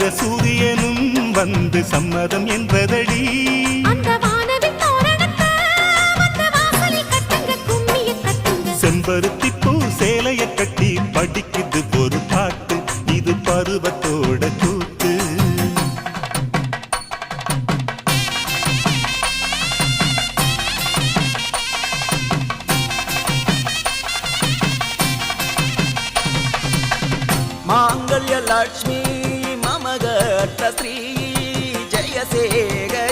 சந்திர சூரியனும் வந்து சம்மதம் என்பதடி. செம்பருத்தி பூ சேலைய கட்டி படிக்குது ஒரு பாட்டு, இது பருவத்தோட கூத்து. மாங்கல்ய லட்சுமி மமகட்ட ஸ்ரீ ஜெயசேகர